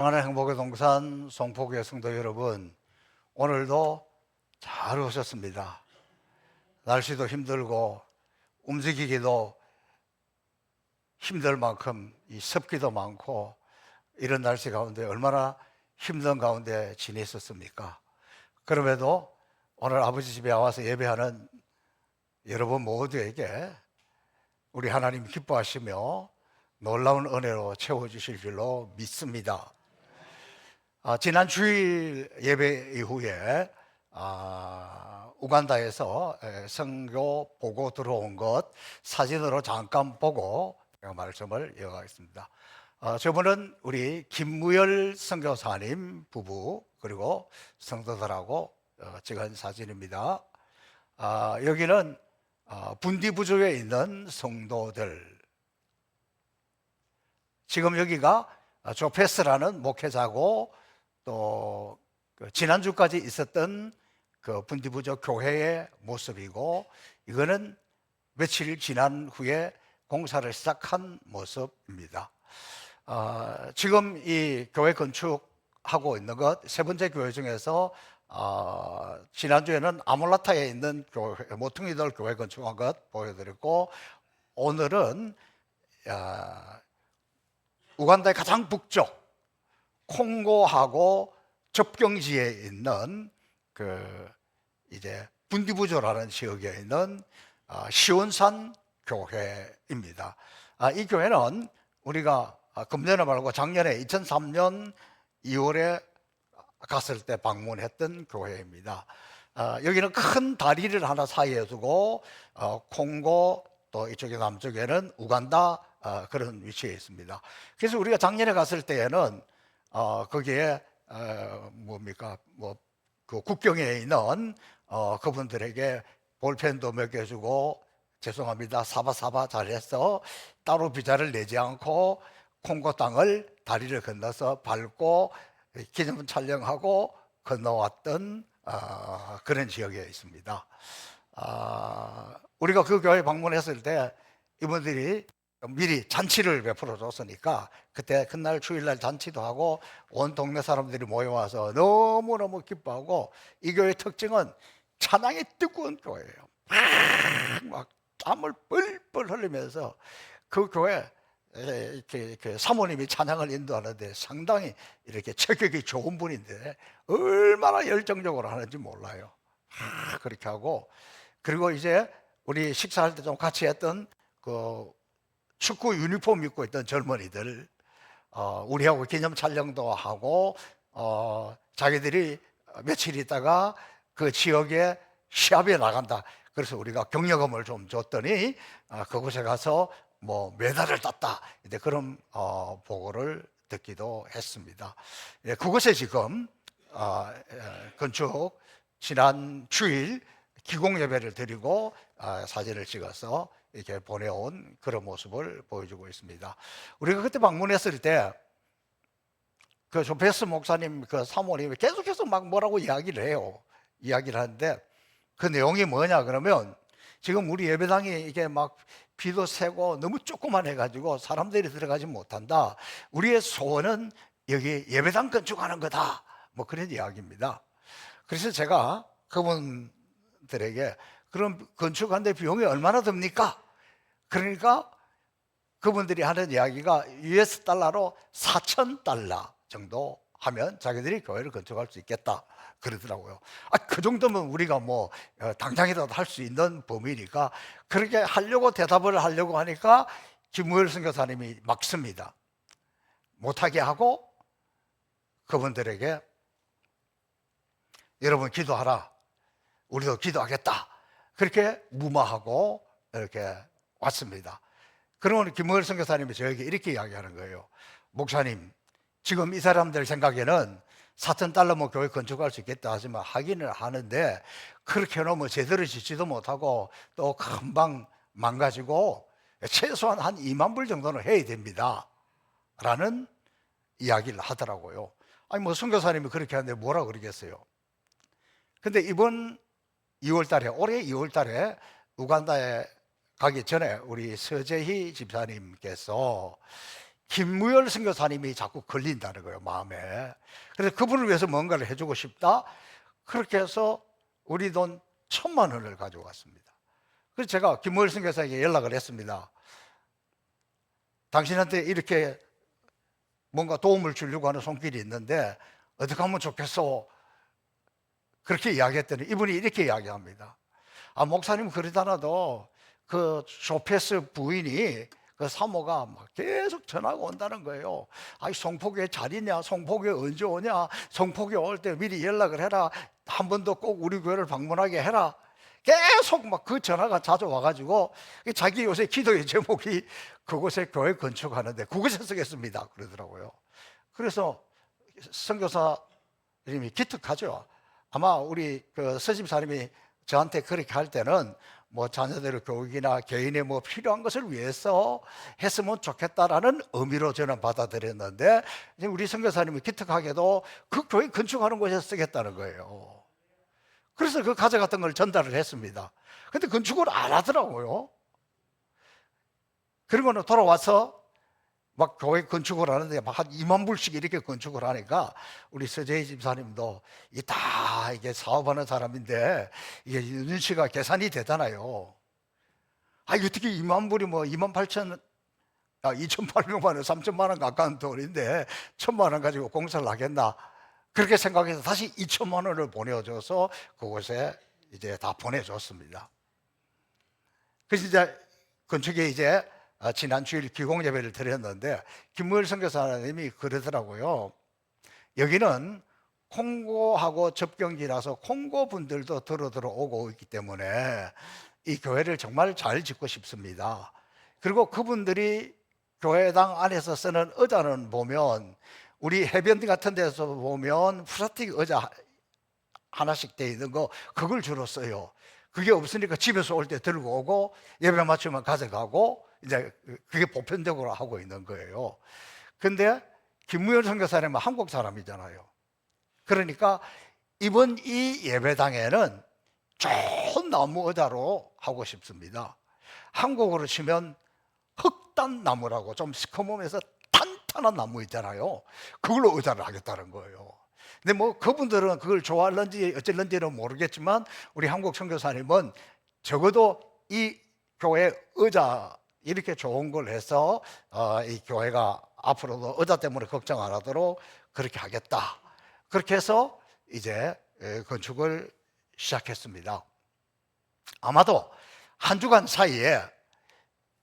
평안의 행복의 동산 송포교회 성도 여러분, 오늘도 잘 오셨습니다. 날씨도 힘들고 움직이기도 힘들 만큼 이 습기도 많고 이런 날씨 가운데 얼마나 힘든 가운데 지냈었습니까? 그럼에도 오늘 아버지 집에 와서 예배하는 여러분 모두에게 우리 하나님 기뻐하시며 놀라운 은혜로 채워주실 줄로 믿습니다. 지난 주일 예배 이후에 우간다에서 선교 보고 들어온 것 사진으로 잠깐 보고 말씀을 이어가겠습니다. 저분은 우리 김무열 선교사님 부부 그리고 성도들하고 찍은 사진입니다. 여기는 분디부조에 있는 성도들, 지금 여기가 조페스라는 목회자고 또 지난주까지 있었던 그 분디부조 교회의 모습이고, 이거는 며칠 지난 후에 공사를 시작한 모습입니다. 지금 이 교회 건축하고 있는 것 세 번째 교회 중에서 지난주에는 아몰라타에 있는 교회, 모퉁이돌 교회 건축한 것 보여드렸고, 오늘은 우간다의 가장 북쪽 콩고하고 접경지에 있는 이제 분디부조라는 지역에 있는 시온산 교회입니다. 이 교회는 우리가 금년에 말고 작년에 2003년 2월에 갔을 때 방문했던 교회입니다. 여기는 큰 다리를 하나 사이에 두고 콩고 또 이쪽에 남쪽에는 우간다 그런 위치에 있습니다. 그래서 우리가 작년에 갔을 때에는 거기에 그 국경에 있는 그분들에게 볼펜도 몇 개 주고, 죄송합니다, 사바사바 잘해서 따로 비자를 내지 않고 콩고 땅을 다리를 건너서 밟고 기념 촬영하고 건너왔던 그런 지역에 있습니다. 우리가 그 교회 방문했을 때 이분들이 미리 잔치를 베풀어 줬으니까 그때 그날 주일날 잔치도 하고 온 동네 사람들이 모여와서 너무너무 기뻐하고, 이 교회의 특징은 찬양이 뜨거운 교회예요. 막 땀을 뻘뻘 흘리면서 그 교회 이렇게 사모님이 찬양을 인도하는데 상당히 이렇게 체격이 좋은 분인데 얼마나 열정적으로 하는지 몰라요. 그렇게 하고, 그리고 이제 우리 식사할 때 좀 같이 했던 그 축구 유니폼 입고 있던 젊은이들, 우리하고 기념 촬영도 하고, 자기들이 며칠 있다가 그 지역에 시합에 나간다. 그래서 우리가 격려금을 좀 줬더니 그곳에 가서 뭐 메달을 땄다. 이제 그런 보고를 듣기도 했습니다. 그곳에 지금 건축 지난 주일 기공 예배를 드리고 사진을 찍어서 이렇게 보내온 그런 모습을 보여주고 있습니다. 우리가 그때 방문했을 때 그 조페스 목사님 그 사모님이 계속해서 막 뭐라고 이야기를 해요. 이야기를 하는데 그 내용이 뭐냐 그러면, 지금 우리 예배당이 이게 막 비도 새고 너무 조그만 해가지고 사람들이 들어가지 못한다. 우리의 소원은 여기 예배당 건축하는 거다. 뭐 그런 이야기입니다. 그래서 제가 그분들에게 그럼 건축하는데 비용이 얼마나 듭니까? 그러니까 그분들이 하는 이야기가 US 달러로 4,000달러 정도 하면 자기들이 교회를 건축할 수 있겠다 그러더라고요. 그 정도면 우리가 뭐 당장이라도 할 수 있는 범위니까 그렇게 하려고 대답을 하려고 하니까 김무열 선교사님이 막습니다. 못하게 하고 그분들에게 여러분 기도하라, 우리도 기도하겠다, 그렇게 무마하고 이렇게 왔습니다. 그러면 김무열 선교사님이 저에게 이렇게 이야기하는 거예요. 목사님, 지금 이 사람들 생각에는 4,000달러 뭐 교회 건축할 수 있겠다 하지만 하기는 하는데 그렇게 해놓으면 제대로 짓지도 못하고 또 금방 망가지고 최소한 한 2만 불 정도는 해야 됩니다 라는 이야기를 하더라고요. 아니 뭐 선교사님이 그렇게 하는데 뭐라 그러겠어요. 근데 이번 2월 달에, 올해 2월 달에 우간다에 가기 전에 우리 서재희 집사님께서 김무열 선교사님이 자꾸 걸린다는 거예요, 마음에. 그래서 그분을 위해서 뭔가를 해주고 싶다. 그렇게 해서 우리 돈 1,000만 원을 가져왔습니다. 그래서 제가 김무열 선교사에게 연락을 했습니다. 당신한테 이렇게 뭔가 도움을 주려고 하는 손길이 있는데 어떻게 하면 좋겠어? 그렇게 이야기했더니 이분이 이렇게 이야기합니다. 아, 목사님 그러더라도 그 쇼페스 부인이 그 사모가 막 계속 전화가 온다는 거예요. 아이, 송포교회 잘 있냐? 송포교회 언제 오냐? 송포교회 올 때 미리 연락을 해라. 한 번 더 꼭 우리 교회를 방문하게 해라. 계속 막 그 전화가 자주 와가지고 자기 요새 기도의 제목이 그곳에 교회 건축하는데 그곳에 쓰겠습니다 그러더라고요. 그래서 선교사님이 기특하죠. 아마 우리 그 서집사님이 저한테 그렇게 할 때는 뭐 자녀들의 교육이나 개인의 뭐 필요한 것을 위해서 했으면 좋겠다라는 의미로 저는 받아들였는데, 우리 선교사님이 기특하게도 그 교회 건축하는 곳에 쓰겠다는 거예요. 그래서 그 가져갔던 걸 전달을 했습니다. 근데 건축을 안 하더라고요. 그리고는 돌아와서 막 교회 건축을 하는데 막 한 2만 불씩 이렇게 건축을 하니까 우리 서재희 집사님도 이게 사업하는 사람인데 이게 눈치가 계산이 되잖아요. 아, 어떻게 2만 불이 뭐 2만 8천, 2,800만 원, 3천만 원 가까운 돈인데 1,000만 원 가지고 공사를 하겠나? 그렇게 생각해서 다시 2천만 원을 보내줘서 그곳에 이제 다 보내줬습니다. 그래서 이제 건축에 이제 지난 주일 기공 예배를 드렸는데 김무열 선교사님이 그러더라고요. 여기는 콩고하고 접경지라서 콩고 분들도 들어오고 있기 때문에 이 교회를 정말 잘 짓고 싶습니다. 그리고 그분들이 교회당 안에서 쓰는 의자는 보면 우리 해변 같은 데서 보면 플라스틱 의자 하나씩 돼 있는 거, 그걸 주로 써요. 그게 없으니까 집에서 올 때 들고 오고 예배 마치면 가져가고 이제 그게 보편적으로 하고 있는 거예요. 근데 김무열 선교사님은 한국 사람이잖아요. 그러니까 이번 이 예배당에는 좋은 나무 의자로 하고 싶습니다. 한국으로 치면 흑단나무라고 좀 시커멓면서 탄탄한 나무 있잖아요. 그걸로 의자를 하겠다는 거예요. 근데 뭐 그분들은 그걸 좋아할런지 어쩔런지는 모르겠지만 우리 한국 선교사님은 적어도 이 교회 의자 이렇게 좋은 걸 해서 이 교회가 앞으로도 의자 때문에 걱정 안 하도록 그렇게 하겠다. 그렇게 해서 이제 건축을 시작했습니다. 아마도 한 주간 사이에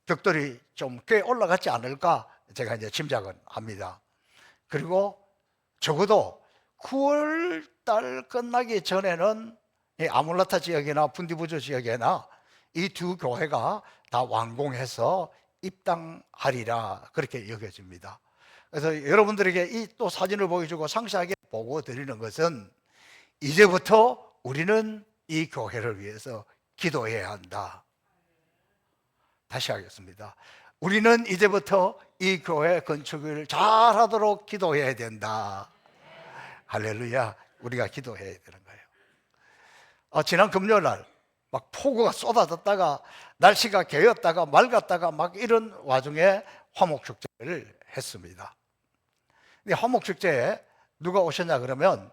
벽돌이 좀 꽤 올라갔지 않을까 제가 이제 짐작은 합니다. 그리고 적어도 9월 달 끝나기 전에는 이 아몰라타 지역이나 분디부주 지역이나 이 두 교회가 다 완공해서 입당하리라 그렇게 여겨집니다. 그래서 여러분들에게 이 또 사진을 보여주고 상세하게 보고 드리는 것은 이제부터 우리는 이 교회를 위해서 기도해야 한다. 다시 하겠습니다. 우리는 이제부터 이 교회 건축을 잘하도록 기도해야 된다. 할렐루야. 우리가 기도해야 되는 거예요. 지난 금요일 날 막 폭우가 쏟아졌다가 날씨가 개었다가 맑았다가 막 이런 와중에 화목축제를 했습니다. 근데 화목축제에 누가 오셨냐 그러면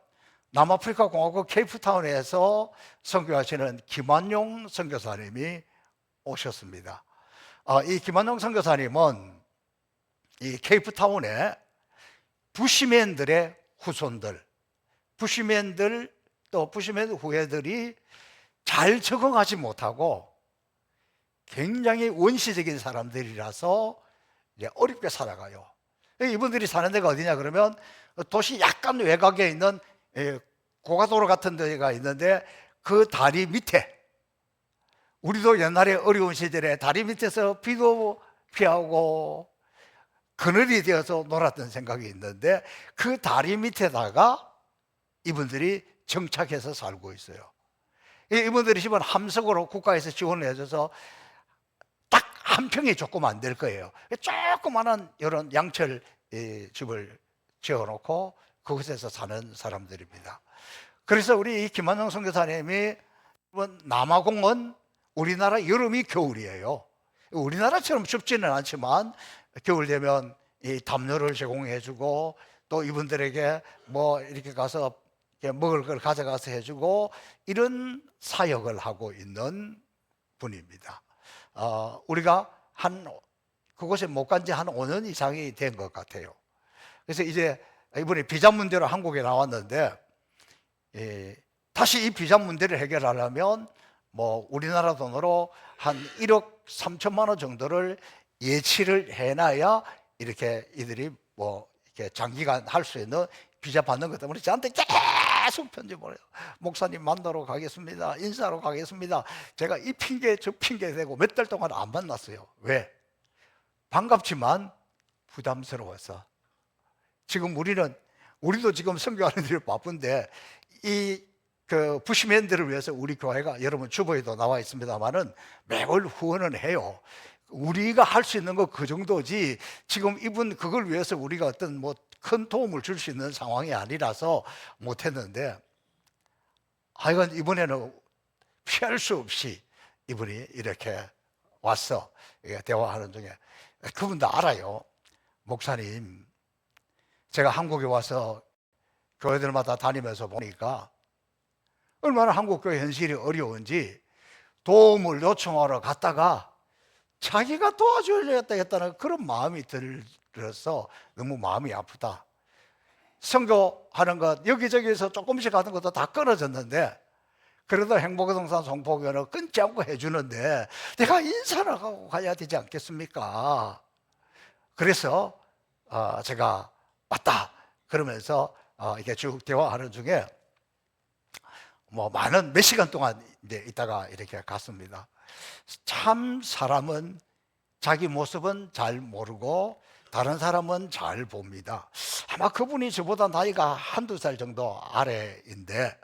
남아프리카 공화국 케이프타운에서 선교하시는 김완용 선교사님이 오셨습니다. 이 김완용 선교사님은 이 케이프타운에 부시맨들의 후손들, 부시맨들 또 부시맨 후예들이 잘 적응하지 못하고 굉장히 원시적인 사람들이라서 이제 어렵게 살아가요. 이분들이 사는 데가 어디냐 그러면 도시 약간 외곽에 있는 고가도로 같은 데가 있는데 그 다리 밑에, 우리도 옛날에 어려운 시절에 다리 밑에서 비도 피하고 그늘이 되어서 놀았던 생각이 있는데 그 다리 밑에다가 이분들이 정착해서 살고 있어요. 이분들이 집은 함석으로 국가에서 지원을 해줘서 딱 한 평이 조금 안 될 거예요. 조그마한 이런 양철 집을 지어놓고 그곳에서 사는 사람들입니다. 그래서 우리 김완용 선교사님이 남아공은 우리나라 여름이 겨울이에요. 우리나라처럼 춥지는 않지만 겨울 되면 이 담요를 제공해주고 또 이분들에게 뭐 이렇게 가서 이렇게 먹을 걸 가져가서 해주고 이런 사역을 하고 있는 분입니다. 우리가 그곳에 못 간 지 한 5년 이상이 된 것 같아요. 그래서 이제 이번에 비자 문제로 한국에 나왔는데 다시 이 비자 문제를 해결하려면 뭐 우리나라 돈으로 한 1억 3천만 원 정도를 예치를 해놔야 이렇게 이들이 뭐 이렇게 장기간 할 수 있는 비자 받는 것 때문에 저한테 계속 편지 보내요. 목사님 만나러 가겠습니다. 인사하러 가겠습니다. 제가 이 핑계 저 핑계 대고 몇 달 동안 안 만났어요. 왜? 반갑지만 부담스러워서. 지금 우리도 지금 선교하는 일이 바쁜데 그 부시맨들을 위해서 우리 교회가 여러분 주보에도 나와 있습니다만은 매월 후원은 해요. 우리가 할 수 있는 거 그 정도지 지금 이분 그걸 위해서 우리가 어떤 뭐 큰 도움을 줄 수 있는 상황이 아니라서 못했는데 하여간 이번에는 피할 수 없이 이분이 이렇게 와서 대화하는 중에 그분도 알아요. 목사님, 제가 한국에 와서 교회들마다 다니면서 보니까 얼마나 한국교회 현실이 어려운지 도움을 요청하러 갔다가 자기가 도와줘야겠다는 그런 마음이 들어서 너무 마음이 아프다. 선교하는 것 여기저기서 조금씩 하는 것도 다 끊어졌는데 그래도 행복동산 송포교회는 끊지 않고 해주는데 내가 인사를 하고 가야 되지 않겠습니까? 그래서 제가 왔다 그러면서 이렇게 쭉 대화하는 중에 뭐 많은 몇 시간 동안 이제 있다가 이렇게 갔습니다. 참 사람은 자기 모습은 잘 모르고 다른 사람은 잘 봅니다. 아마 그분이 저보다 나이가 한두 살 정도 아래인데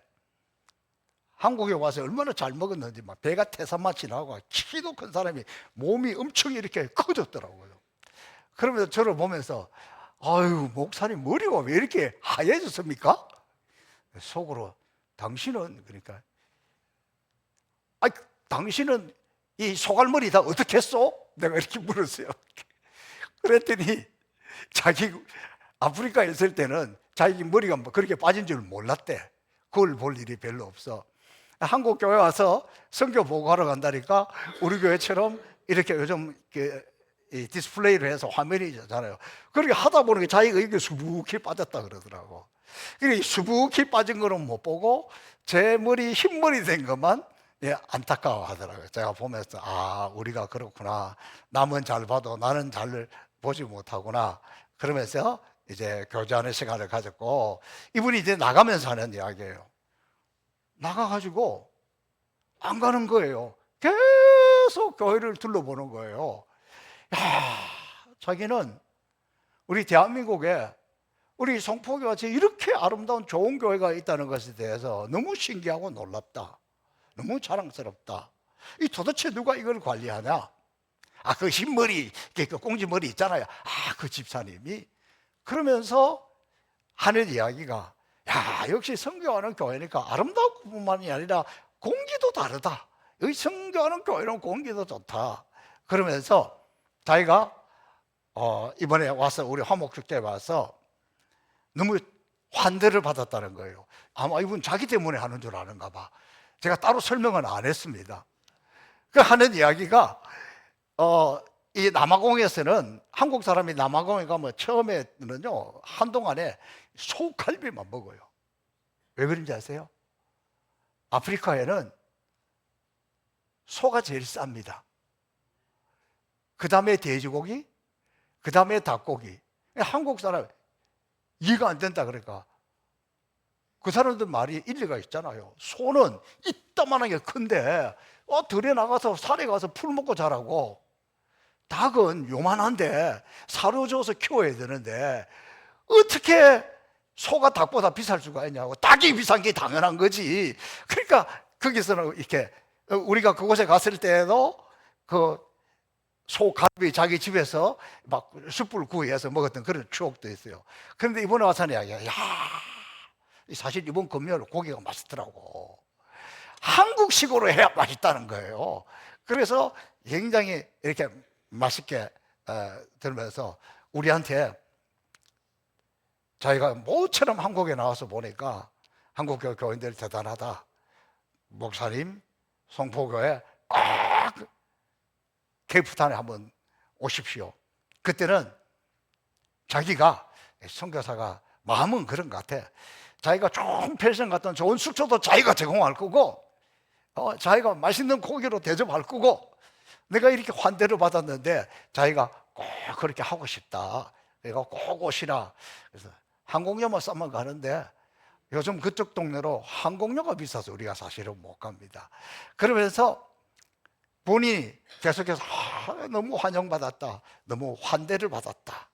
한국에 와서 얼마나 잘 먹었는지 막 배가 태산맛이 나고 키도 큰 사람이 몸이 엄청 이렇게 커졌더라고요. 그러면서 저를 보면서 아유 목사님 머리가 왜 이렇게 하얘졌습니까? 속으로 당신은 그러니까 당신은 이 소갈머리 다 어떻게 했어? 내가 이렇게 물었어요. 그랬더니 자기 아프리카에 있을 때는 자기 머리가 그렇게 빠진 줄 몰랐대. 그걸 볼 일이 별로 없어. 한국 교회 와서 선교 보고하러 간다니까 우리 교회처럼 이렇게 요즘 이 디스플레이를 해서 화면이 있잖아요. 그렇게 하다 보니까 자기가 이게 수북히 빠졌다 그러더라고. 그러니까 수북히 빠진 거는 못 보고 제 머리 흰머리 된 것만 안타까워 하더라고요. 제가 보면서 우리가 그렇구나. 남은 잘 봐도 나는 잘 보지 못하구나. 그러면서 이제 교제하는 시간을 가졌고 이분이 이제 나가면서 하는 이야기예요. 나가가지고 안 가는 거예요. 계속 교회를 둘러보는 거예요. 자기는 우리 대한민국에 우리 송포교가 이렇게 아름다운 좋은 교회가 있다는 것에 대해서 너무 신기하고 놀랍다. 너무 자랑스럽다. 도대체 누가 이걸 관리하냐? 그 흰머리, 그 꽁지머리 있잖아요. 그 집사님이. 그러면서 하는 이야기가 역시 선교하는 교회니까 아름다운 뿐만이 아니라 공기도 다르다. 여기 선교하는 교회는 공기도 좋다. 그러면서 자기가 이번에 와서 우리 화목축제에 와서 너무 환대를 받았다는 거예요. 아마 이분 자기 때문에 하는 줄 아는가 봐. 제가 따로 설명은 안 했습니다. 그 하는 이야기가 이 남아공에서는 한국 사람이 남아공에 가면 처음에는요 한동안에 소갈비만 먹어요. 왜 그런지 아세요? 아프리카에는 소가 제일 쌉니다. 그 다음에 돼지고기, 그 다음에 닭고기. 한국 사람 이해가 안 된다 그러니까 그 사람들 말이 일리가 있잖아요. 소는 이따만하게 큰데 들에 나가서 산에 가서 풀 먹고 자라고 닭은 요만한데 사료줘서 키워야 되는데 어떻게 소가 닭보다 비쌀 수가 있냐고. 닭이 비싼 게 당연한 거지. 그러니까 거기서는 이렇게 우리가 그곳에 갔을 때도 그 소갈비 자기 집에서 막 숯불 구이해서 먹었던 그런 추억도 있어요. 그런데 이번에 와서는 이야기야. 사실 이번 금요일 고기가 맛있더라고. 한국식으로 해야 맛있다는 거예요. 그래서 굉장히 이렇게 맛있게 들면서 우리한테 자기가 모처럼 한국에 나와서 보니까 한국 교인들 대단하다. 목사님, 송포교회 꼭 케이프타운에 한번 오십시오. 그때는 자기가 선교사가 마음은 그런 것 같아. 자기가 좋은 펜션 같은 좋은 숙소도 자기가 제공할 거고, 자기가 맛있는 고기로 대접할 거고, 내가 이렇게 환대를 받았는데 자기가 꼭 그렇게 하고 싶다. 내가 꼭 오시라. 그래서 항공료만 싸면 가는데 요즘 그쪽 동네로 항공료가 비싸서 우리가 사실은 못 갑니다. 그러면서 본인이 계속해서 너무 환영받았다, 너무 환대를 받았다.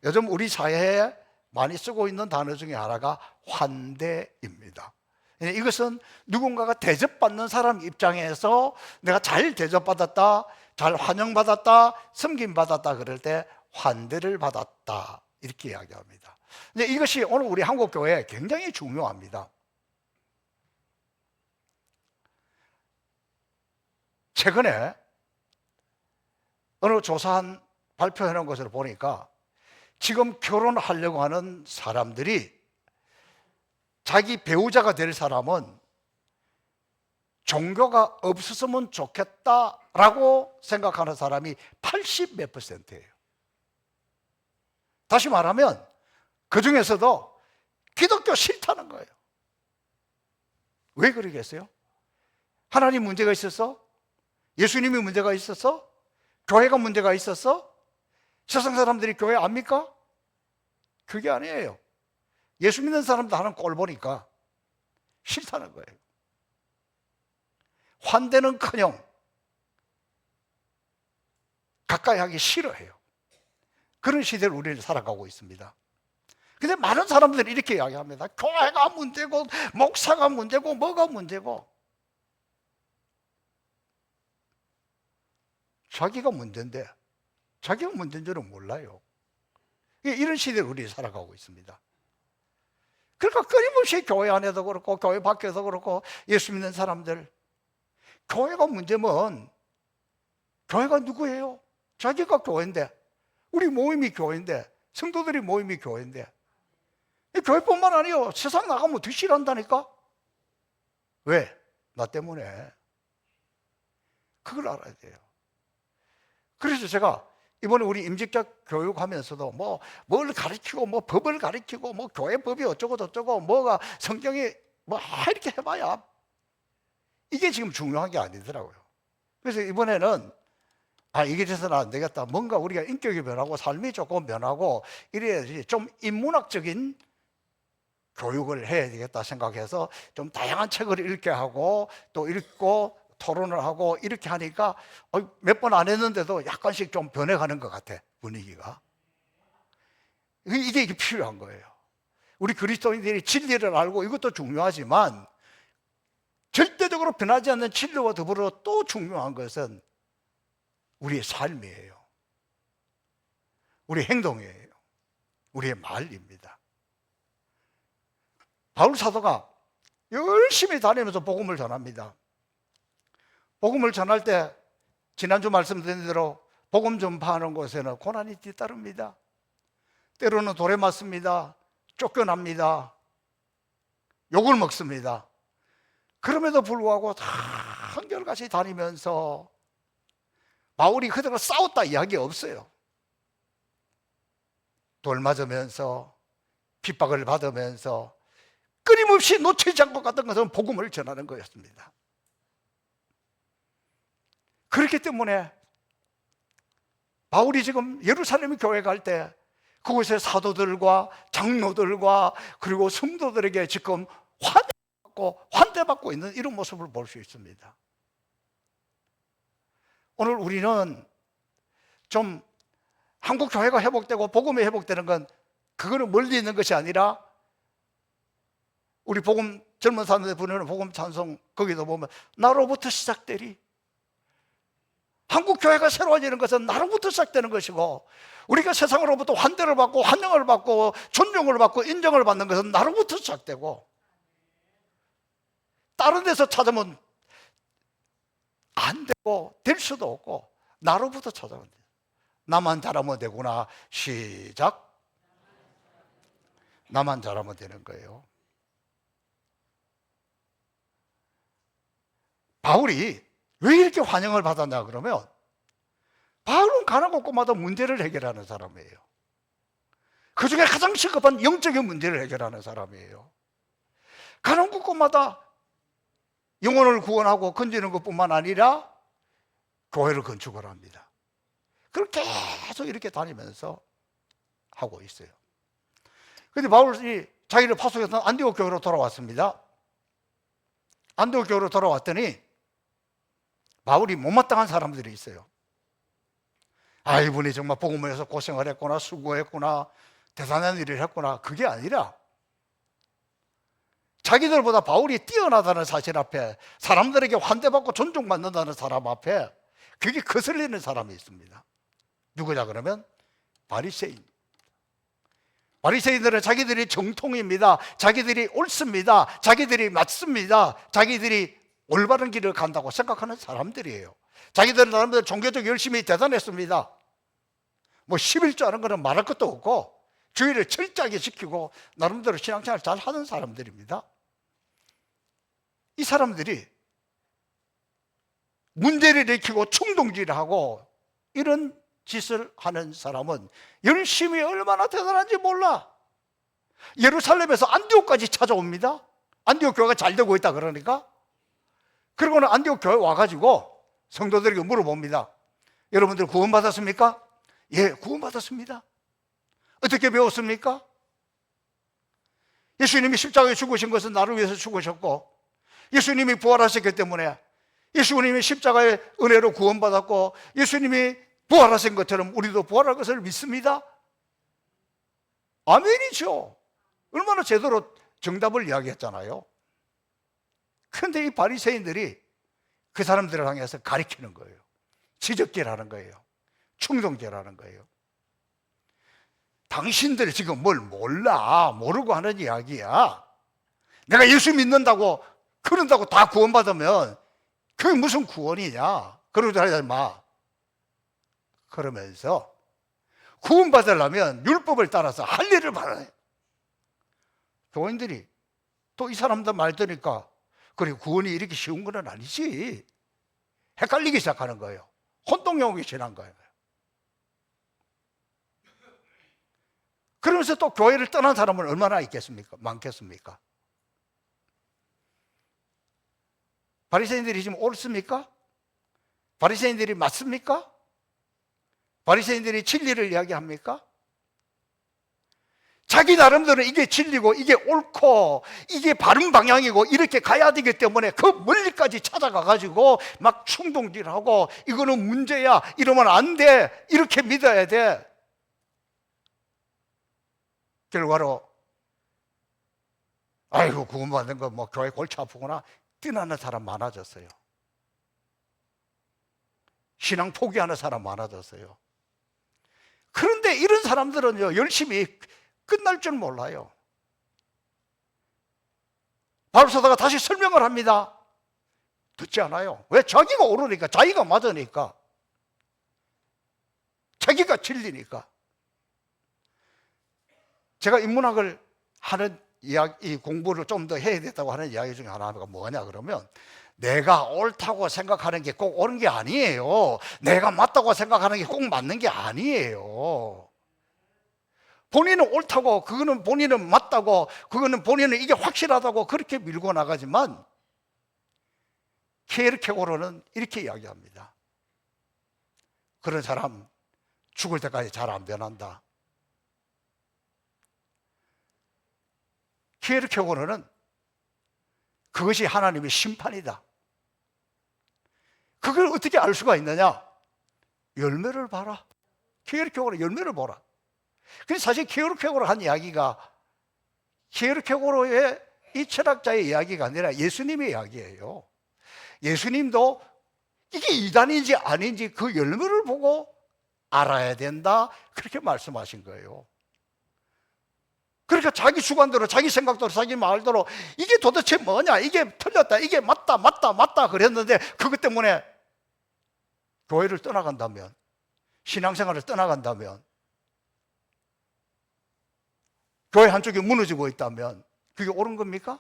요즘 우리 사회에 많이 쓰고 있는 단어 중에 하나가 환대입니다. 이것은 누군가가 대접받는 사람 입장에서 내가 잘 대접받았다, 잘 환영받았다, 섬김받았다 그럴 때 환대를 받았다 이렇게 이야기합니다. 근데 이것이 오늘 우리 한국 교회에 굉장히 중요합니다. 최근에 어느 조사한 발표해 놓은 것을 보니까 지금 결혼하려고 하는 사람들이 자기 배우자가 될 사람은 종교가 없었으면 좋겠다라고 생각하는 사람이 80 몇 %예요. 다시 말하면 그 중에서도 기독교 싫다는 거예요. 왜 그러겠어요? 하나님 문제가 있었어? 예수님이 문제가 있었어? 교회가 문제가 있었어? 세상 사람들이 교회 압니까? 그게 아니에요. 예수 믿는 사람도 하는 꼴 보니까 싫다는 거예요. 환대는커녕 가까이 하기 싫어해요. 그런 시대를 우리는 살아가고 있습니다. 근데 많은 사람들이 이렇게 이야기합니다. 교회가 문제고 목사가 문제고 뭐가 문제고. 자기가 문제인데 자기가 문제인 줄은 몰라요. 이런 시대를 우리 살아가고 있습니다. 그러니까 끊임없이 교회 안에도 그렇고 교회 밖에도 그렇고 예수 믿는 사람들, 교회가 문제면 교회가 누구예요? 자기가 교회인데, 우리 모임이 교회인데, 성도들이 모임이 교회인데, 교회뿐만 아니에요. 세상 나가면 더 싫어한다니까. 왜? 나 때문에. 그걸 알아야 돼요. 그래서 제가 이번에 우리 임직자 교육하면서도 뭘 가르치고 법을 가르치고 교회 법이 어쩌고 저쩌고 뭐가 성경이 이렇게 해봐야 이게 지금 중요한 게 아니더라고요. 그래서 이번에는 이게 돼서는 안 되겠다. 뭔가 우리가 인격이 변하고 삶이 조금 변하고 이래야지 좀 인문학적인 교육을 해야 되겠다 생각해서 좀 다양한 책을 읽게 하고 또 읽고 토론을 하고 이렇게 하니까 몇 번 안 했는데도 약간씩 좀 변해가는 것 같아, 분위기가. 이게 필요한 거예요. 우리 그리스도인들이 진리를 알고 이것도 중요하지만 절대적으로 변하지 않는 진리와 더불어 또 중요한 것은 우리의 삶이에요. 우리의 행동이에요. 우리의 말입니다. 바울 사도가 열심히 다니면서 복음을 전합니다. 복음을 전할 때 지난주 말씀드린 대로 복음 전파하는 곳에는 고난이 뒤따릅니다. 때로는 돌에 맞습니다. 쫓겨납니다. 욕을 먹습니다. 그럼에도 불구하고 다 한결같이 다니면서 바울이 그들과 싸웠다 이야기 없어요. 돌 맞으면서 핍박을 받으면서 끊임없이 놓치지 않고 갔던 것은 복음을 전하는 거였습니다. 그렇기 때문에 바울이 지금 예루살렘 교회 갈 때 그곳의 사도들과 장로들과 그리고 성도들에게 지금 환대받고 있는 이런 모습을 볼 수 있습니다. 오늘 우리는 좀 한국 교회가 회복되고 복음이 회복되는 건 그거는 멀리 있는 것이 아니라 우리 복음 젊은 사람들 부르는 복음 찬송 거기도 보면 나로부터 시작되리. 한국 교회가 새로워지는 것은 나로부터 시작되는 것이고 우리가 세상으로부터 환대를 받고 환영을 받고 존중을 받고 인정을 받는 것은 나로부터 시작되고 다른 데서 찾으면 안 되고 될 수도 없고 나로부터 찾아온 거예요. 나만 잘하면 되구나. 시작. 나만 잘하면 되는 거예요. 바울이 왜 이렇게 환영을 받았냐 그러면, 바울은 가는 곳곳마다 문제를 해결하는 사람이에요. 그 중에 가장 시급한 영적인 문제를 해결하는 사람이에요. 가는 곳곳마다 영혼을 구원하고 건지는 것뿐만 아니라 교회를 건축을 합니다. 그걸 계속 이렇게 다니면서 하고 있어요. 그런데 바울이 자기를 파송했던 안디옥 교회로 돌아왔습니다. 안디옥 교회로 돌아왔더니 바울이 못마땅한 사람들이 있어요. 아, 이분이 정말 복음을 위해서 고생을 했구나, 수고했구나, 대단한 일을 했구나. 그게 아니라 자기들보다 바울이 뛰어나다는 사실 앞에, 사람들에게 환대받고 존중받는다는 사람 앞에 그게 거슬리는 사람이 있습니다. 누구냐 그러면 바리새인. 바리새인들은 자기들이 정통입니다. 자기들이 옳습니다. 자기들이 맞습니다. 자기들이 올바른 길을 간다고 생각하는 사람들이에요. 자기들은 나름대로 종교적 열심히 대단했습니다. 뭐 11조 하는 거는 말할 것도 없고 주의를 철저하게 지키고 나름대로 신앙생활 잘 하는 사람들입니다. 이 사람들이 문제를 일으키고 충동질을 하고 이런 짓을 하는 사람은 열심히 얼마나 대단한지 몰라. 예루살렘에서 안디옥까지 찾아옵니다. 안디옥 교회가 잘 되고 있다 그러니까. 그러고는 안디옥 교회 와가지고 성도들에게 물어봅니다. 여러분들 구원받았습니까? 예, 구원받았습니다. 어떻게 배웠습니까? 예수님이 십자가에 죽으신 것은 나를 위해서 죽으셨고, 예수님이 부활하셨기 때문에 예수님이 십자가의 은혜로 구원받았고, 예수님이 부활하신 것처럼 우리도 부활할 것을 믿습니다. 아멘이죠. 얼마나 제대로 정답을 이야기했잖아요. 그런데 이 바리새인들이 그 사람들을 향해서 가리키는 거예요. 지적질하는 거예요. 충동질하는 거예요. 당신들 지금 뭘 몰라, 모르고 하는 이야기야. 내가 예수 믿는다고 그런다고 다 구원받으면 그게 무슨 구원이냐, 그러지 마. 그러면서 구원받으려면 율법을 따라서 할 일을 받아야 해. 교인들이 또 이 사람들 말 들으니까 그래, 구원이 이렇게 쉬운 건 아니지. 헷갈리기 시작하는 거예요. 혼동이 오기 시작한 거예요. 그러면서 또 교회를 떠난 사람은 얼마나 있겠습니까? 많겠습니까? 바리새인들이 지금 옳습니까? 바리새인들이 맞습니까? 바리새인들이 진리를 이야기합니까? 자기 나름대로 이게 진리고 이게 옳고 이게 바른 방향이고 이렇게 가야 되기 때문에 그 멀리까지 찾아가가지고 막 충동질하고 이거는 문제야, 이러면 안 돼, 이렇게 믿어야 돼. 결과로 아이고 구원받는 거 뭐 교회 골치 아프구나 떠나는 사람 많아졌어요. 신앙 포기하는 사람 많아졌어요. 그런데 이런 사람들은요, 열심히 끝날 줄 몰라요. 바울 사도가 다시 설명을 합니다. 듣지 않아요. 왜? 자기가 옳으니까, 자기가 맞으니까, 자기가 진리니까. 제가 인문학을 하는 이야기, 공부를 좀 더 해야 됐다고 하는 이야기 중에 하나가 뭐냐 그러면, 내가 옳다고 생각하는 게 꼭 옳은 게 아니에요. 내가 맞다고 생각하는 게 꼭 맞는 게 아니에요. 본인은 옳다고, 그거는 본인은 맞다고, 그거는 본인은 이게 확실하다고 그렇게 밀고 나가지만, 케르케고르는 이렇게 이야기합니다. 그런 사람 죽을 때까지 잘 안 변한다. 케르케고르는 그것이 하나님의 심판이다. 그걸 어떻게 알 수가 있느냐? 열매를 봐라. 케르케고르 열매를 보라. 근데 사실 케르케고르 한 이야기가 케르케고르의 이 철학자의 이야기가 아니라 예수님의 이야기예요. 예수님도 이게 이단인지 아닌지 그 열매를 보고 알아야 된다, 그렇게 말씀하신 거예요. 그러니까 자기 주관대로, 자기 생각대로, 자기 말대로 이게 도대체 뭐냐, 이게 틀렸다, 이게 맞다 그랬는데 그것 때문에 교회를 떠나간다면, 신앙생활을 떠나간다면, 교회 한쪽이 무너지고 있다면 그게 옳은 겁니까?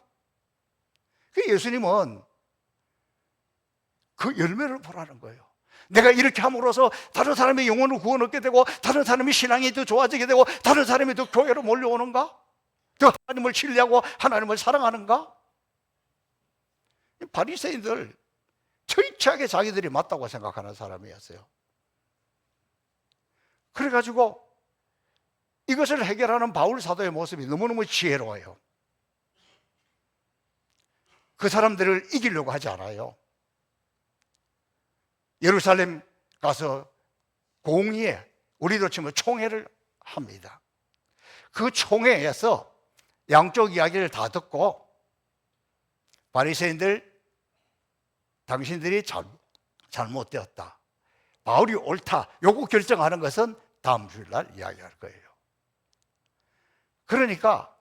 그 예수님은 그 열매를 보라는 거예요. 내가 이렇게 함으로써 다른 사람의 영혼을 구원 얻게 되고, 다른 사람의 신앙이 더 좋아지게 되고, 다른 사람이 더 교회로 몰려오는가? 더 하나님을 신뢰하고 하나님을 사랑하는가? 바리새인들 철저하게 자기들이 맞다고 생각하는 사람이었어요. 그래가지고 이것을 해결하는 바울 사도의 모습이 너무너무 지혜로워요. 그 사람들을 이기려고 하지 않아요. 예루살렘 가서 공의회, 우리도 치면 총회를 합니다. 그 총회에서 양쪽 이야기를 다 듣고, 바리새인들, 당신들이 잘못되었다, 바울이 옳다, 요거 결정하는 것은 다음 주일날 이야기할 거예요. 그러니까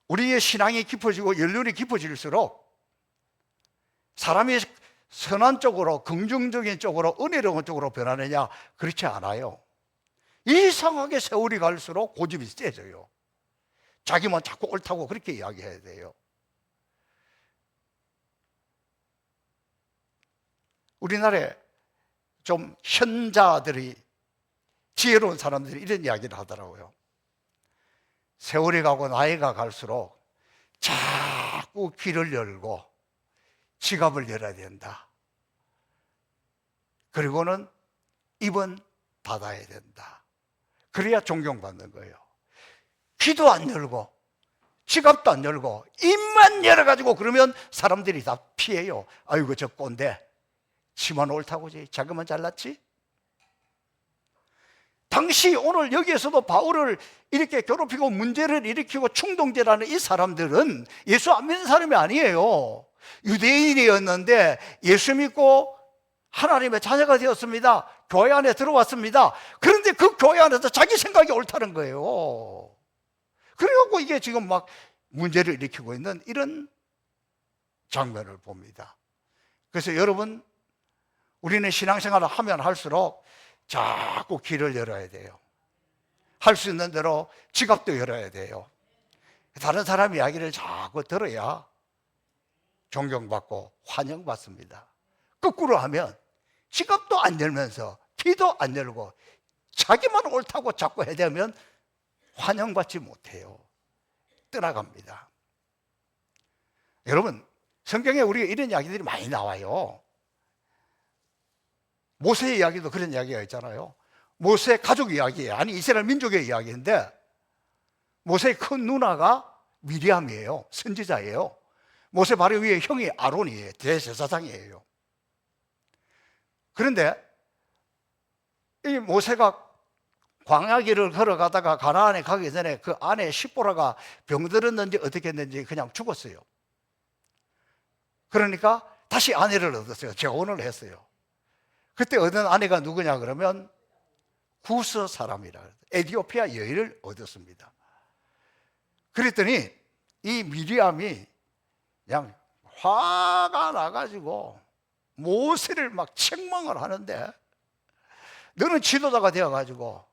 우리의 신앙이 깊어지고 연륜이 깊어질수록 사람이 선한 쪽으로, 긍정적인 쪽으로, 은혜로운 쪽으로 변하느냐? 그렇지 않아요. 이상하게 세월이 갈수록 고집이 세져요. 자기만 자꾸 옳다고 그렇게 이야기해야 돼요. 우리나라에 좀 현자들이, 지혜로운 사람들이 이런 이야기를 하더라고요. 세월이 가고 나이가 갈수록 자꾸 귀를 열고 지갑을 열어야 된다. 그리고는 입은 닫아야 된다. 그래야 존경받는 거예요. 귀도 안 열고 지갑도 안 열고 입만 열어가지고 그러면 사람들이 다 피해요. 아이고 저 꼰대, 치만 옳다고지, 자기만 잘났지? 당시 오늘 여기에서도 바울을 이렇게 괴롭히고 문제를 일으키고 충동질하는 이 사람들은 예수 안 믿는 사람이 아니에요. 유대인이었는데 예수 믿고 하나님의 자녀가 되었습니다. 교회 안에 들어왔습니다. 그런데 그 교회 안에서 자기 생각이 옳다는 거예요. 그래갖고 이게 지금 막 문제를 일으키고 있는 이런 장면을 봅니다. 그래서 여러분, 우리는 신앙생활을 하면 할수록 자꾸 길을 열어야 돼요. 할 수 있는 대로 지갑도 열어야 돼요. 다른 사람 이야기를 자꾸 들어야 존경받고 환영받습니다. 거꾸로 하면 지갑도 안 열면서 귀도 안 열고 자기만 옳다고 자꾸 해대면 환영받지 못해요. 떠나갑니다. 여러분, 성경에 우리가 이런 이야기들이 많이 나와요. 모세의 이야기도 그런 이야기가 있잖아요. 모세 가족 이야기예요. 아니, 이스라엘 민족의 이야기인데, 모세의 큰 누나가 미리암이에요. 선지자예요. 모세 바로 위에 형이 아론이에요. 대제사장이에요. 그런데 이 모세가 광야길을 걸어가다가 가나안에 가기 전에 그 아내 십보라가 병들었는지 어떻게 했는지 그냥 죽었어요. 그러니까 다시 아내를 얻었어요. 재혼을 했어요. 그때 얻은 아내가 누구냐 그러면 구스 사람이라, 에티오피아 여인을 얻었습니다. 그랬더니 이 미리암이 그냥 화가 나가지고 모세를 막 책망을 하는데, 너는 지도자가 되어가지고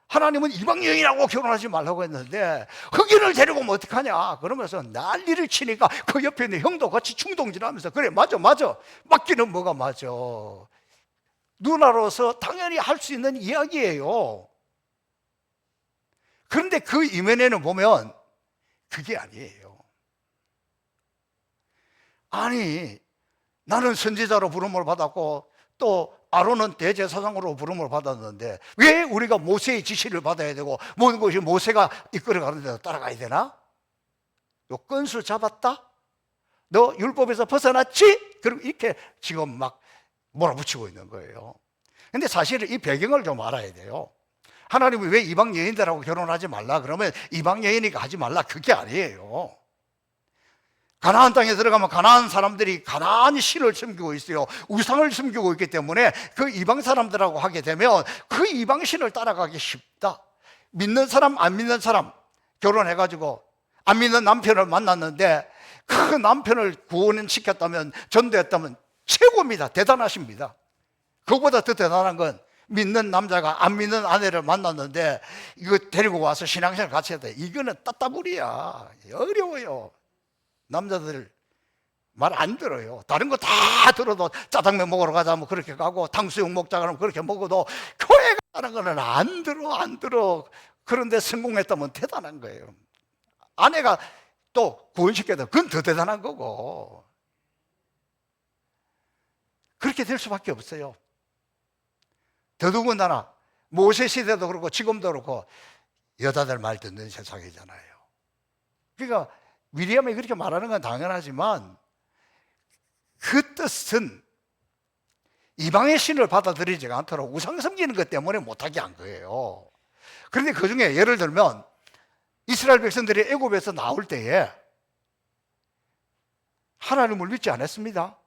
하나님은 이방 여인하고 결혼하지 말라고 했는데 흑인을 데리고 오면 어떡하냐 그러면서 난리를 치니까 그 옆에 있는 형도 같이 충동질하면서, 그래 맞아 맞기는 뭐가 맞아, 누나로서 당연히 할 수 있는 이야기예요. 그런데 그 이면에는 보면 그게 아니에요. 아니, 나는 선지자로 부름을 받았고 또 아론은 대제사장으로 부름을 받았는데 왜 우리가 모세의 지시를 받아야 되고 모든 것이 모세가 이끌어가는 데로 따라가야 되나? 너 건수 잡았다? 너 율법에서 벗어났지? 그리고 이렇게 지금 막 몰아붙이고 있는 거예요. 근데 사실은 이 배경을 좀 알아야 돼요. 하나님이 왜 이방 여인들하고 결혼하지 말라 그러면 이방 여인이니까 하지 말라, 그게 아니에요. 가나안 땅에 들어가면 가나안 사람들이 가나안 신을 섬기고 있어요. 우상을 섬기고 있기 때문에 그 이방 사람들하고 하게 되면 그 이방 신을 따라가기 쉽다. 믿는 사람 안 믿는 사람 결혼해가지고 안 믿는 남편을 만났는데 그 남편을 구원시켰다면, 전도했다면 최고입니다. 대단하십니다. 그거보다 더 대단한 건 믿는 남자가 안 믿는 아내를 만났는데 이거 데리고 와서 신앙생활 같이 해야 돼. 이거는 따따블이야. 어려워요. 남자들 말 안 들어요. 다른 거 다 들어도 짜장면 먹으러 가자 뭐 그렇게 가고 탕수육 먹자 그러면 그렇게 먹어도 교회 가는 거는 안 들어. 그런데 성공했다면 대단한 거예요. 아내가 또 구원시켜도 그건 더 대단한 거고. 그렇게 될 수밖에 없어요. 더더군다나 모세 시대도 그렇고 지금도 그렇고 여자들 말 듣는 세상이잖아요. 그러니까 미리암이 그렇게 말하는 건 당연하지만 그 뜻은 이방의 신을 받아들이지 않도록 우상 섬기는 것 때문에 못하게 한 거예요. 그런데 그 중에 예를 들면 이스라엘 백성들이 애굽에서 나올 때에 하나님을 믿지 않았습니다.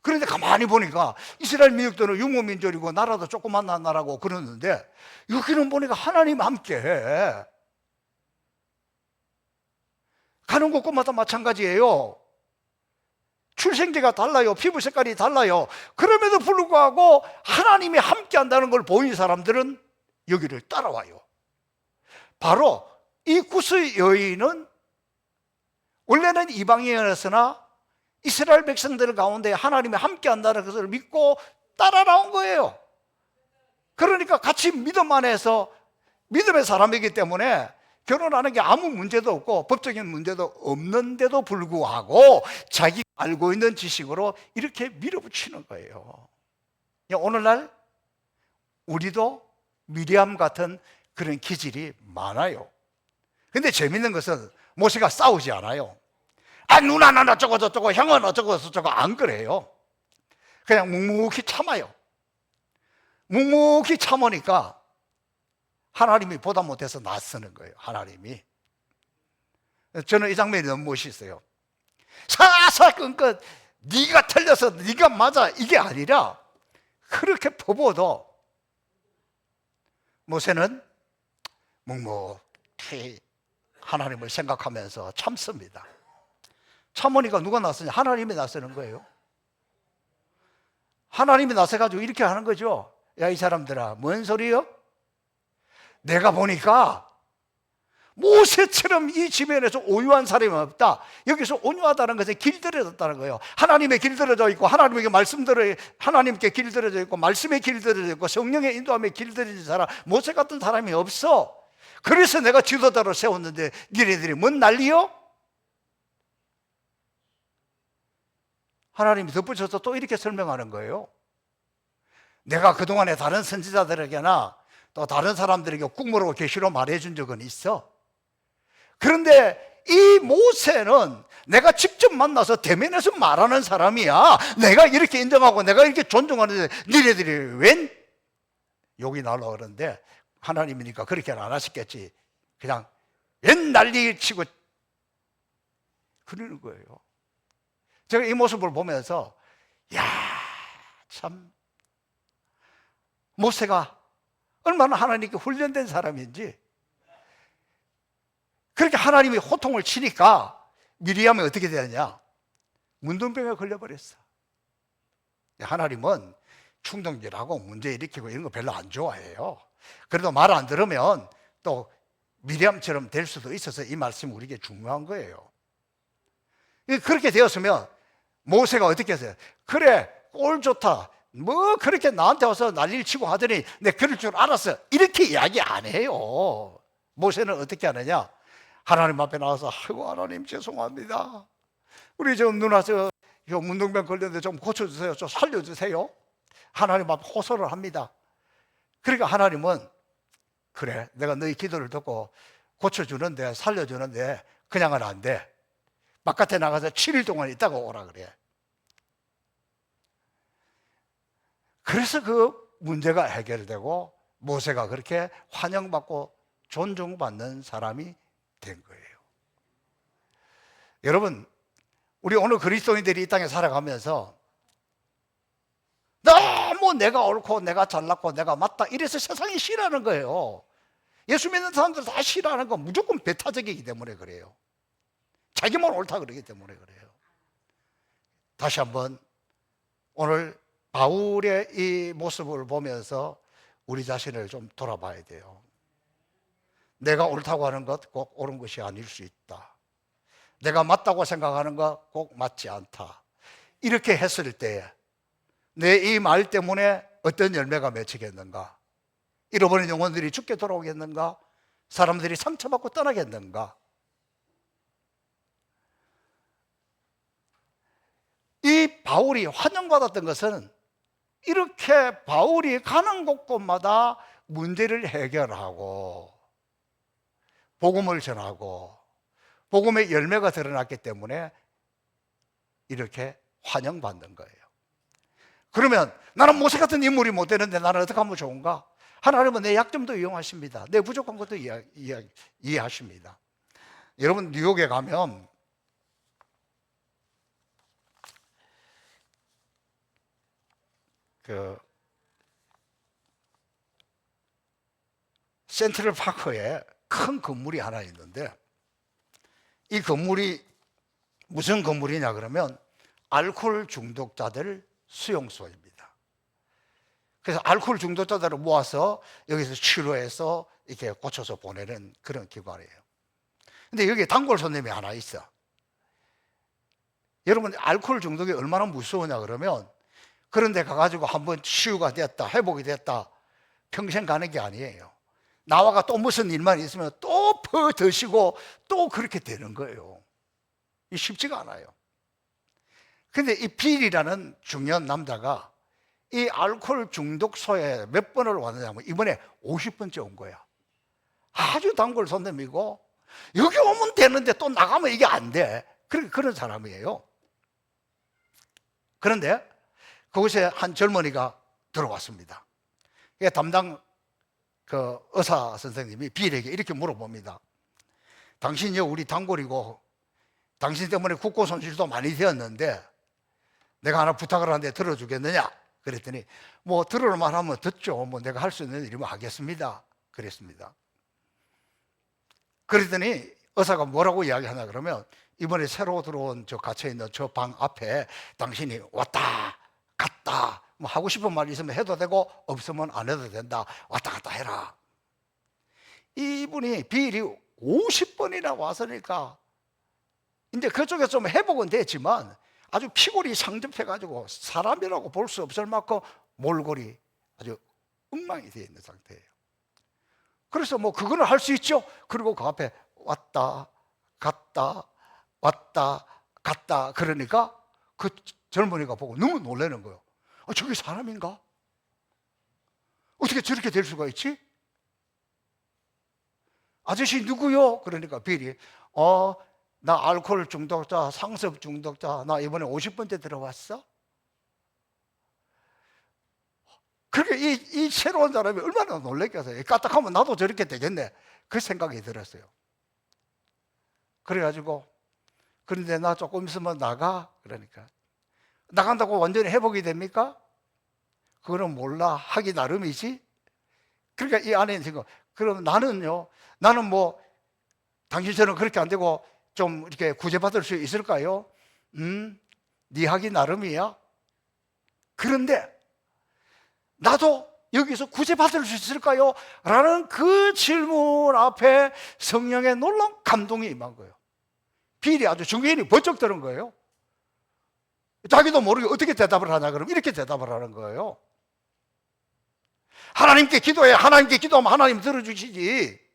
그런데 가만히 보니까 이스라엘 민족들은 유목민족이고 나라도 조그만 나라고 그러는데 여기는 보니까 하나님 함께 해. 가는 곳곳마다 마찬가지예요. 출생지가 달라요. 피부 색깔이 달라요. 그럼에도 불구하고 하나님이 함께 한다는 걸 보인 사람들은 여기를 따라와요. 바로 이 구스 여인은 원래는 이방인이었으나 이스라엘 백성들 가운데 하나님이 함께 한다는 것을 믿고 따라 나온 거예요. 그러니까 같이 믿음 안에서 믿음의 사람이기 때문에 결혼하는 게 아무 문제도 없고 법적인 문제도 없는데도 불구하고 자기가 알고 있는 지식으로 이렇게 밀어붙이는 거예요. 오늘날 우리도 미리암 같은 그런 기질이 많아요. 근데 재밌는 것은 모세가 싸우지 않아요. 아, 누나는 어쩌고 저쩌고 형은 어쩌고 저쩌고 안 그래요. 그냥 묵묵히 참아요. 묵묵히 참으니까 하나님이 보다 못해서 낯서는 거예요. 하나님이. 저는 이 장면이 너무 멋있어요. 사사건건 네가 틀려서 네가 맞아 이게 아니라 그렇게 퍼부어도 모세는 묵묵히 하나님을 생각하면서 참습니다. 참으니까 누가 낯서냐? 하나님이 낯서는 거예요. 하나님이 낯서가지고 이렇게 하는 거죠. 야, 이 사람들아, 뭔 소리요? 내가 보니까 모세처럼 이 지면에서 오유한 사람이 없다. 여기서 온유하다는 것은 길들여졌다는 거예요. 하나님의 길들여져 있고 하나님께 하나님께 길들여져 있고 말씀에 길들여져 있고 성령의 인도함에 길들여진 사람, 모세 같은 사람이 없어. 그래서 내가 지도자로 세웠는데 니네들이 뭔 난리요? 하나님이 덧붙여서 또 이렇게 설명하는 거예요. 내가 그동안에 다른 선지자들에게나 또 다른 사람들에게 국무로 계시로 말해준 적은 있어. 그런데 이 모세는 내가 직접 만나서 대면에서 말하는 사람이야. 내가 이렇게 인정하고 내가 이렇게 존중하는데 니네들이 웬 욕이 날라 그러는데 하나님이니까 그렇게는 안 하셨겠지. 그냥 웬 난리 치고 그러는 거예요. 제가 이 모습을 보면서 야, 참 모세가 얼마나 하나님께 훈련된 사람인지. 그렇게 하나님이 호통을 치니까 미리암이 어떻게 되느냐? 문둥병에 걸려버렸어. 하나님은 충동질하고 문제 일으키고 이런 거 별로 안 좋아해요. 그래도 말 안 들으면 또 미리암처럼 될 수도 있어서 이 말씀이 우리에게 중요한 거예요. 그렇게 되었으면 모세가 어떻게 했어요? 그래, 꼴 좋다. 뭐 그렇게 나한테 와서 난리를 치고 하더니 내 그럴 줄 알았어. 이렇게 이야기 안 해요. 모세는 어떻게 하느냐? 하나님 앞에 나와서 아이고 하나님 죄송합니다. 우리 저 누나 저 문둥병 걸렸는데 좀 고쳐주세요. 좀 살려주세요. 하나님 앞에 호소를 합니다. 그러니까 하나님은 그래 내가 너희 기도를 듣고 고쳐주는데 살려주는데 그냥은 안 돼. 바깥에 나가서 7일 동안 있다가 오라 그래. 그래서 그 문제가 해결되고 모세가 그렇게 환영받고 존중받는 사람이 된 거예요. 여러분, 우리 오늘 그리스도인들이 이 땅에 살아가면서 너무 내가 옳고 내가 잘났고 내가 맞다 이래서 세상이 싫어하는 거예요. 예수 믿는 사람들 다 싫어하는 건 무조건 배타적이기 때문에 그래요. 자기만 옳다 그러기 때문에 그래요. 다시 한번 오늘 바울의 이 모습을 보면서 우리 자신을 좀 돌아봐야 돼요. 내가 옳다고 하는 것 꼭 옳은 것이 아닐 수 있다. 내가 맞다고 생각하는 것 꼭 맞지 않다. 이렇게 했을 때 내 이 말 때문에 어떤 열매가 맺히겠는가? 잃어버린 영혼들이 죽게 돌아오겠는가? 사람들이 상처받고 떠나겠는가? 이 바울이 환영받았던 것은 이렇게 바울이 가는 곳곳마다 문제를 해결하고 복음을 전하고 복음의 열매가 드러났기 때문에 이렇게 환영받는 거예요. 그러면 나는 모세 같은 인물이 못 되는데 나는 어떻게 하면 좋은가? 하나님은 내 약점도 이용하십니다. 내 부족한 것도 이해하십니다. 여러분 뉴욕에 가면 그 센트럴 파크에 큰 건물이 하나 있는데 이 건물이 무슨 건물이냐 그러면 알코올 중독자들 수용소입니다. 그래서 알코올 중독자들을 모아서 여기서 치료해서 이렇게 고쳐서 보내는 그런 기관이에요. 근데 여기 단골 손님이 하나 있어. 여러분 알코올 중독이 얼마나 무서우냐 그러면 그런 데 가가지고 한번 치유가 됐다, 회복이 됐다, 평생 가는 게 아니에요. 나와가 또 무슨 일만 있으면 또 더 드시고 또 그렇게 되는 거예요. 이 쉽지가 않아요. 근데 이 빌이라는 중요한 남자가 이 알코올 중독소에 몇 번을 왔느냐면 이번에 50번째 온 거야. 아주 단골 손님이고 여기 오면 되는데 또 나가면 이게 안 돼. 그런 사람이에요. 그런데 그곳에 한 젊은이가 들어왔습니다. 담당 그 의사 선생님이 빌에게 이렇게 물어봅니다. 당신이 우리 단골이고 당신 때문에 국고 손실도 많이 되었는데 내가 하나 부탁을 하는데 들어주겠느냐? 그랬더니 뭐 들으려만 하면 듣죠. 뭐 내가 할 수 있는 일이면 하겠습니다. 그랬습니다. 그랬더니 의사가 뭐라고 이야기하냐 그러면 이번에 새로 들어온 저 갇혀있는 저 방 앞에 당신이 왔다 갔다 뭐 하고 싶은 말 있으면 해도 되고 없으면 안 해도 된다. 왔다 갔다 해라. 이분이 비일이 50번이나 왔으니까 이제 그쪽에 좀 회복은 됐지만 아주 피골이 상접해가지고 사람이라고 볼 수 없을 만큼 몰골이 아주 엉망이 되어 있는 상태예요. 그래서 뭐 그거는 할 수 있죠. 그리고 그 앞에 왔다 갔다 왔다 갔다 그러니까 그 젊은이가 보고 너무 놀라는 거예요. 저게 사람인가? 어떻게 저렇게 될 수가 있지? 아저씨 누구요? 그러니까 빌이 나 알코올 중독자, 상습 중독자, 나 이번에 50번째 들어왔어? 그렇게 이 새로운 사람이 얼마나 놀랬겠어요. 까딱하면 나도 저렇게 되겠네. 그 생각이 들었어요. 그래가지고 그런데 나 조금 있으면 나가? 그러니까 나간다고 완전히 회복이 됩니까? 그거는 몰라. 하기 나름이지. 그러니까 이 안에 있는 거 그럼 나는 뭐 당신처럼 그렇게 안 되고 좀 이렇게 구제받을 수 있을까요? 네 하기 나름이야. 그런데 나도 여기서 구제받을 수 있을까요? 라는 그 질문 앞에 성령의 놀라운 감동이 임한 거예요. 빌이 아주 정신이 번쩍 드는 거예요. 자기도 모르게 어떻게 대답을 하냐 그러면 이렇게 대답을 하는 거예요. 하나님께 기도해. 하나님께 기도하면 하나님 들어주시지.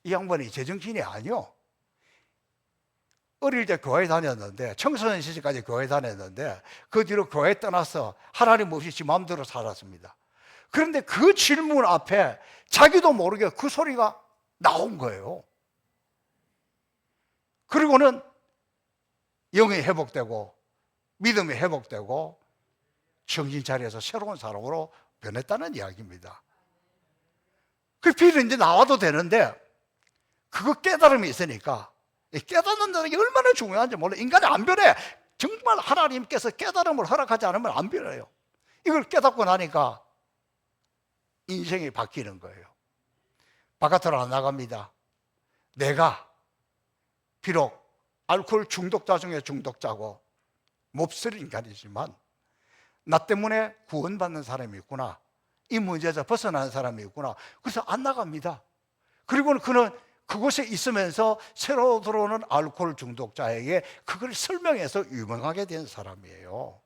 이 양반이 제정신이 아니요. 어릴 때 교회 다녔는데 청소년 시절까지 교회 다녔는데 그 뒤로 교회 떠나서 하나님 없이 지 마음대로 살았습니다. 그런데 그 질문 앞에 자기도 모르게 그 소리가 나온 거예요. 그리고는 영이 회복되고 믿음이 회복되고 정신 차려서 새로운 사람으로 변했다는 이야기입니다. 그 빌은 이제 나와도 되는데 그거 깨달음이 있으니까 깨닫는다는 게 얼마나 중요한지 몰라. 인간이 안 변해. 정말 하나님께서 깨달음을 허락하지 않으면 안 변해요. 이걸 깨닫고 나니까 인생이 바뀌는 거예요. 바깥으로 안 나갑니다. 내가 비록 알코올 중독자 중에 중독자고 몹쓸 인간이지만 나 때문에 구원받는 사람이 있구나. 이 문제에서 벗어나는 사람이 있구나. 그래서 안 나갑니다. 그리고는 그는 그곳에 있으면서 새로 들어오는 알코올 중독자에게 그걸 설명해서 유명하게 된 사람이에요.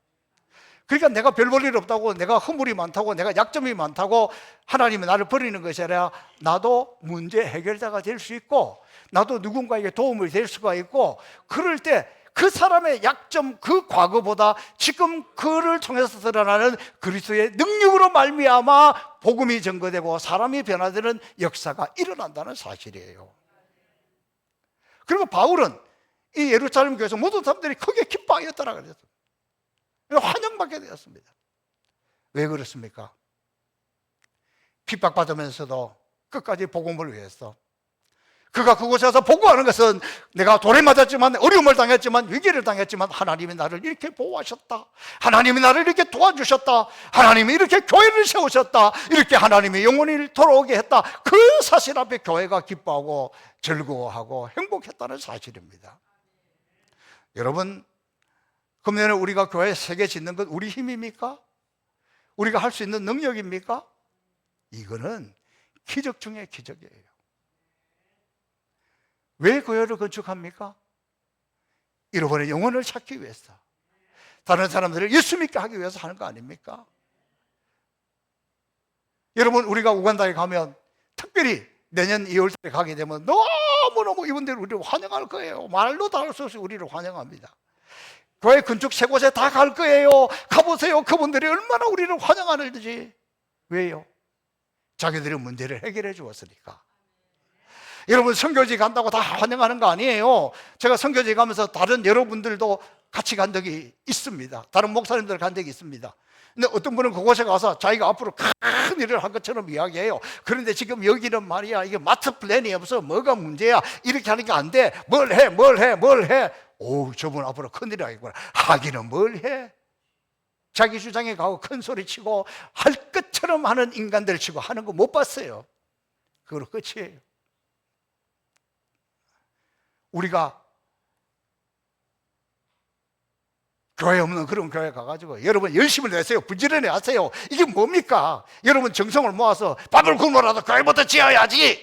그러니까 내가 별 볼 일 없다고, 내가 허물이 많다고, 내가 약점이 많다고 하나님이 나를 버리는 것이 아니라 나도 문제 해결자가 될 수 있고, 나도 누군가에게 도움이 될 수가 있고, 그럴 때 그 사람의 약점, 그 과거보다 지금 그를 통해서 드러나는 그리스도의 능력으로 말미암아 복음이 증거되고 사람이 변화되는 역사가 일어난다는 사실이에요. 그리고 바울은 이 예루살렘 교회에서 모든 사람들이 크게 기뻐하였더라 그랬어요. 환영받게 되었습니다. 왜 그렇습니까? 핍박받으면서도 끝까지 복음을 위해서, 그가 그곳에서 복음하는 것은 내가 돌에 맞았지만, 어려움을 당했지만, 위기를 당했지만 하나님이 나를 이렇게 보호하셨다, 하나님이 나를 이렇게 도와주셨다, 하나님이 이렇게 교회를 세우셨다, 이렇게 하나님이 영원히 돌아오게 했다, 그 사실 앞에 교회가 기뻐하고 즐거워하고 행복했다는 사실입니다. 여러분, 그러면 우리가 교회 세계 짓는 건 우리 힘입니까? 우리가 할 수 있는 능력입니까? 이거는 기적 중에 기적이에요. 왜 교회를 건축합니까? 잃어버린 영혼을 찾기 위해서, 다른 사람들을 예수 믿게 하기 위해서 하는 거 아닙니까? 여러분, 우리가 우간다에 가면, 특별히 내년 2월달에 가게 되면 너무너무 이분들이 우리를 환영할 거예요. 말로 다 할 수 없이 우리를 환영합니다. 교회 건축 세 곳에 다 갈 거예요. 가보세요. 그분들이 얼마나 우리를 환영하는지. 왜요? 자기들의 문제를 해결해 주었으니까. 여러분, 선교지 간다고 다 환영하는 거 아니에요. 제가 선교지 가면서 다른 여러분들도 같이 간 적이 있습니다. 다른 목사님들 간 적이 있습니다. 근데 어떤 분은 그곳에 가서 자기가 앞으로 큰 일을 한 것처럼 이야기해요. 그런데 지금 여기는 말이야, 이게 마스터 플랜이 없어. 뭐가 문제야? 이렇게 하니까 안 돼. 뭘 해? 오, 저분 앞으로 큰일이 하겠구나. 하기는 뭘 해? 자기 주장에 가고 큰 소리 치고 할 것처럼 하는 인간들 치고 하는 거 못 봤어요. 그걸로 끝이에요. 우리가 교회 없는 그런 교회 가가지고 여러분 열심을 내세요. 부지런히 하세요. 이게 뭡니까? 여러분 정성을 모아서 밥을 굶어라도 교회부터 지어야지.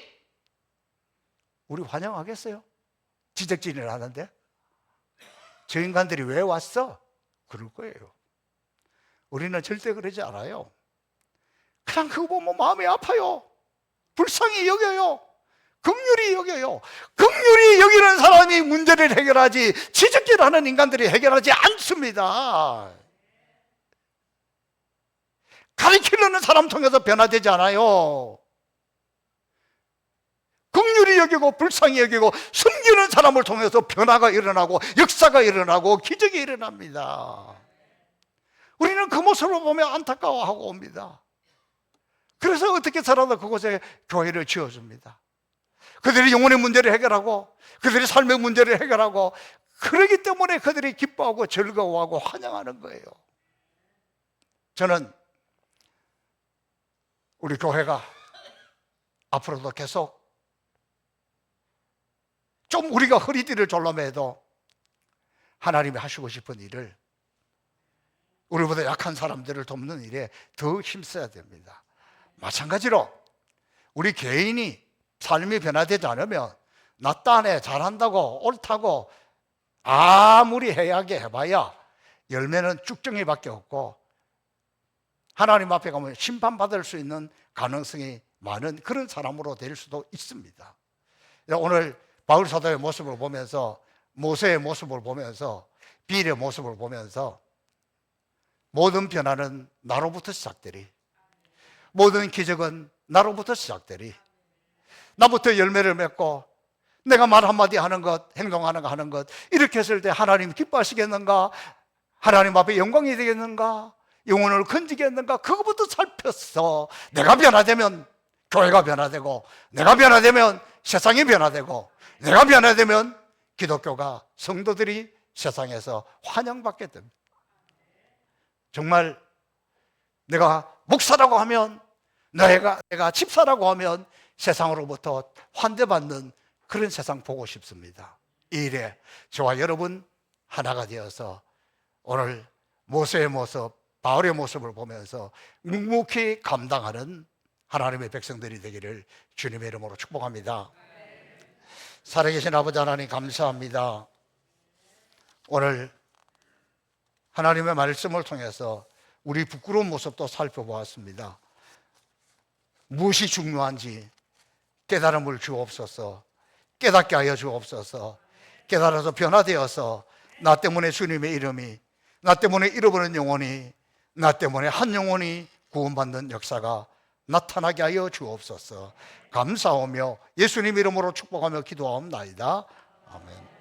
우리 환영하겠어요? 지적질을 하는데 저 인간들이 왜 왔어? 그럴 거예요. 우리는 절대 그러지 않아요. 그냥 그거 보면 마음이 아파요. 불쌍히 여겨요. 긍휼히 여겨요. 긍휼히 여기는 사람이 문제를 해결하지 지적질하는 인간들이 해결하지 않습니다. 가르치려는 사람 통해서 변화되지 않아요. 긍휼히 여기고 불쌍히 여기고 숨기는 사람을 통해서 변화가 일어나고 역사가 일어나고 기적이 일어납니다. 우리는 그 모습을 보며 안타까워하고 옵니다. 그래서 어떻게 살아도 그곳에 교회를 지어줍니다. 그들이 영혼의 문제를 해결하고 그들이 삶의 문제를 해결하고 그러기 때문에 그들이 기뻐하고 즐거워하고 환영하는 거예요. 저는 우리 교회가 앞으로도 계속 좀 우리가 허리띠를 졸라매도 하나님이 하시고 싶은 일을, 우리보다 약한 사람들을 돕는 일에 더 힘써야 됩니다. 마찬가지로 우리 개인이 삶이 변화되지 않으면 나 딴에 잘한다고 옳다고 아무리 해야게 해봐야 열매는 쭉정이밖에 없고 하나님 앞에 가면 심판받을 수 있는 가능성이 많은 그런 사람으로 될 수도 있습니다. 오늘 바울 사도의 모습을 보면서, 모세의 모습을 보면서, 빌의 모습을 보면서 모든 변화는 나로부터 시작되리, 모든 기적은 나로부터 시작되리, 나부터 열매를 맺고 내가 말 한마디 하는 것, 행동하는 거 하는 것, 이렇게 했을 때 하나님 기뻐하시겠는가? 하나님 앞에 영광이 되겠는가? 영혼을 건지겠는가? 그것부터 살폈어. 내가 변화되면 교회가 변화되고, 내가 변화되면 세상이 변화되고, 내가 변화되면 기독교가, 성도들이 세상에서 환영받게 됩니다. 정말 내가 목사라고 하면, 내가 집사라고 하면 세상으로부터 환대받는 그런 세상 보고 싶습니다. 이 일에 저와 여러분 하나가 되어서 오늘 모세의 모습, 바울의 모습을 보면서 묵묵히 감당하는 하나님의 백성들이 되기를 주님의 이름으로 축복합니다. 살아계신 아버지 하나님 감사합니다. 오늘 하나님의 말씀을 통해서 우리 부끄러운 모습도 살펴보았습니다. 무엇이 중요한지 깨달음을 주옵소서. 깨닫게 하여 주옵소서. 깨달아서 변화되어서 나 때문에 주님의 이름이, 나 때문에 잃어버린 영혼이, 나 때문에 한 영혼이 구원받는 역사가 나타나게 하여 주옵소서. 감사하며 예수님 이름으로 축복하며 기도하옵나이다. 아멘.